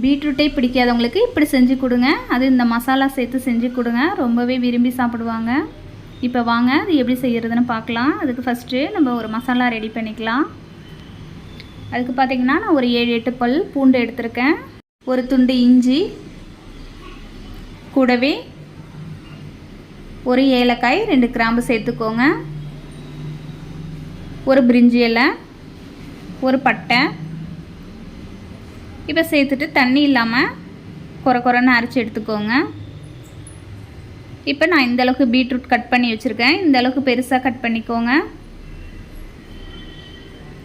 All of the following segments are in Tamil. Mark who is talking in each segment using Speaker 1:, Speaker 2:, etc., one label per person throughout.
Speaker 1: பீட்ரூட்டே பிடிக்காதவங்களுக்கு இப்படி செஞ்சு கொடுங்க. அது இந்த மசாலா சேர்த்து செஞ்சு கொடுங்க, ரொம்பவே விரும்பி சாப்பிடுவாங்க. இப்போ வாங்க அது எப்படி செய்கிறதுன்னு பார்க்கலாம். அதுக்கு ஃபஸ்ட்டு நம்ம ஒரு மசாலா ரெடி பண்ணிக்கலாம். அதுக்கு பார்த்திங்கன்னா நான் ஒரு 7-8 பல் பூண்டு எடுத்திருக்கேன், ஒரு துண்டு இஞ்சி, கூடவே ஒரு ஏலக்காய், 2 கிராம்பு சேர்த்துக்கோங்க, ஒரு பிரிஞ்சி இலை, ஒரு பட்டை. இப்போ சேர்த்துட்டு தண்ணி இல்லாமல் கொரன்னு அரைச்சி எடுத்துக்கோங்க. இப்போ நான் இந்தளவுக்கு பீட்ரூட் கட் பண்ணி வச்சுருக்கேன். இந்தளவுக்கு பெருசாக கட் பண்ணிக்கோங்க.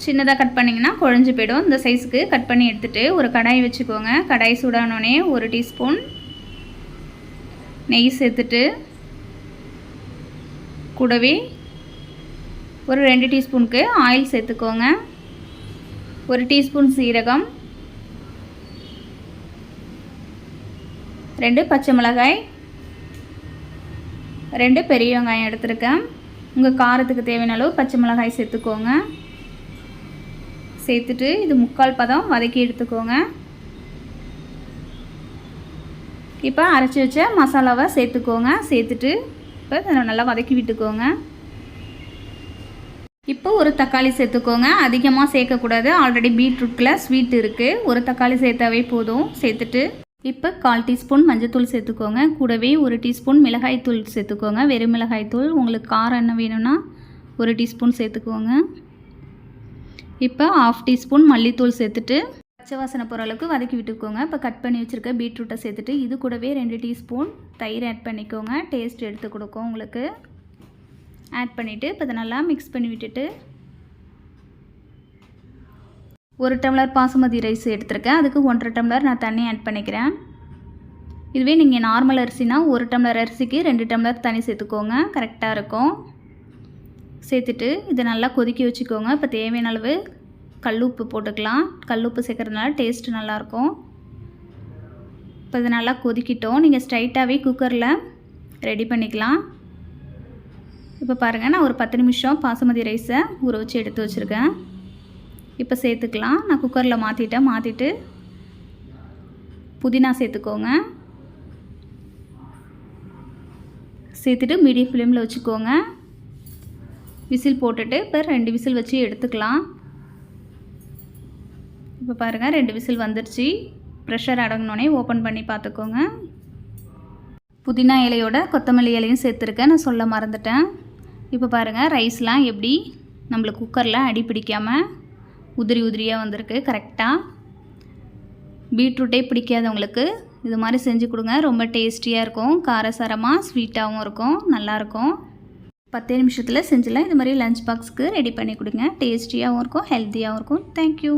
Speaker 1: சின்னதாக கட் பண்ணிங்கன்னா குழஞ்சி போய்டும். இந்த சைஸுக்கு கட் பண்ணி எடுத்துகிட்டு ஒரு கடாய் வச்சுக்கோங்க. கடாய் சூடானோடனே 1 டீஸ்பூன் நெய் சேர்த்துட்டு, கூடவே ஒரு 2 டீஸ்பூனுக்கு ஆயில் சேர்த்துக்கோங்க, 1 டீஸ்பூன் சீரகம், 2 பச்சை மிளகாய், 2 பெரிய வெங்காயம் எடுத்துருக்கேன். உங்கள் காரத்துக்கு தேவையான அளவு பச்சை மிளகாய் சேர்த்துக்கோங்க. சேர்த்துட்டு இது 3/4 பதம் வதக்கி எடுத்துக்கோங்க. இப்போ அரைச்சி வச்ச மசாலாவை சேர்த்துக்கோங்க. சேர்த்துட்டு இப்போ நல்லா வதக்கி விட்டுக்கோங்க. இப்போ ஒரு தக்காளி சேர்த்துக்கோங்க. அதிகமாக சேர்க்கக்கூடாது, ஆல்ரெடி பீட்ரூட்டில் ஸ்வீட் இருக்குது. ஒரு தக்காளி சேர்த்தாவே போதும். சேர்த்துட்டு இப்போ 1/4 டீஸ்பூன் மஞ்சள்தூள் சேர்த்துக்கோங்க. கூடவே 1 டீஸ்பூன் மிளகாய்த்தூள் சேர்த்துக்கோங்க, வெறும் மிளகாய்த்தூள். உங்களுக்கு காரம் என்ன வேணும்னா 1 டீஸ்பூன் சேர்த்துக்கோங்க. இப்போ 1/2 டீஸ்பூன் மல்லித்தூள் சேர்த்துட்டு பச்சை வாசனை போகிற அளவுக்கு வதக்கி விட்டுக்கோங்க. இப்போ கட் பண்ணி வச்சுருக்க பீட்ரூட்டை சேர்த்துட்டு இது கூடவே 2 டீஸ்பூன் தயிர் ஆட் பண்ணிக்கோங்க. டேஸ்ட் எடுத்து கொடுக்கும் உங்களுக்கு. ஆட் பண்ணிவிட்டு இப்போ இதை நல்லா மிக்ஸ் பண்ணி விட்டுட்டு 1 டம்ளர் பாசுமதி ரைஸ் எடுத்துருக்கேன். அதுக்கு 1.5 டம்ளர் நான் தண்ணி ஆட் பண்ணிக்கிறேன். இதுவே நீங்கள் நார்மல் அரிசினா 1 டம்ளர் அரிசிக்கு 2 டம்ளர் தண்ணி சேர்த்துக்கோங்க, கரெக்டாக இருக்கும். சேர்த்துட்டு இதை நல்லா கொதிக்க வச்சுக்கோங்க. இப்போ தேவையான அளவு கல் உப்பு போட்டுக்கலாம். கல் உப்பு சேர்க்குறதுனால டேஸ்ட்டு நல்லாயிருக்கும். இப்போ இது நல்லா கொதிக்கிட்டோம். நீங்கள் ஸ்ட்ரைட்டாகவே குக்கரில் ரெடி பண்ணிக்கலாம். இப்போ பாருங்கள், நான் ஒரு 10 நிமிஷம் பாசுமதி ரைஸை ஊற வச்சு எடுத்து வச்சுருக்கேன். இப்போ சேர்த்துக்கலாம். நான் குக்கரில் மாற்றிட்டு புதினா சேர்த்துக்கோங்க. சேர்த்துட்டு மீடியம் ஃப்ளேமில் வச்சுக்கோங்க. விசில் போட்டுட்டு இப்போ 2 விசில் வச்சு எடுத்துக்கலாம். இப்போ பாருங்கள் 2 விசில் வந்துடுச்சு. ப்ரெஷர் அடங்கினோடனே ஓப்பன் பண்ணி பார்த்துக்கோங்க. புதினா இலையோட கொத்தமல்லி இலையும் சேர்த்துருக்கேன், நான் சொல்ல மறந்துட்டேன். இப்போ பாருங்கள் ரைஸ்லாம் எப்படி நம்மளுக்கு குக்கரில் அடி பிடிக்காமல் உதிரியாக வந்திருக்கு கரெக்டாக. பீட்ரூட்டே பிடிக்காதவங்களுக்கு இது மாதிரி செஞ்சு கொடுங்க, ரொம்ப டேஸ்டியாக இருக்கும். காரசாரமாக ஸ்வீட்டாகவும் இருக்கும், நல்லாயிருக்கும். 10 நிமிஷத்தில் செஞ்சிடலாம். இது மாதிரி லஞ்ச் பாக்ஸுக்கு ரெடி பண்ணி கொடுங்க. டேஸ்டியாகவும் இருக்கும், ஹெல்த்தியாகவும் இருக்கும். தேங்க்யூ.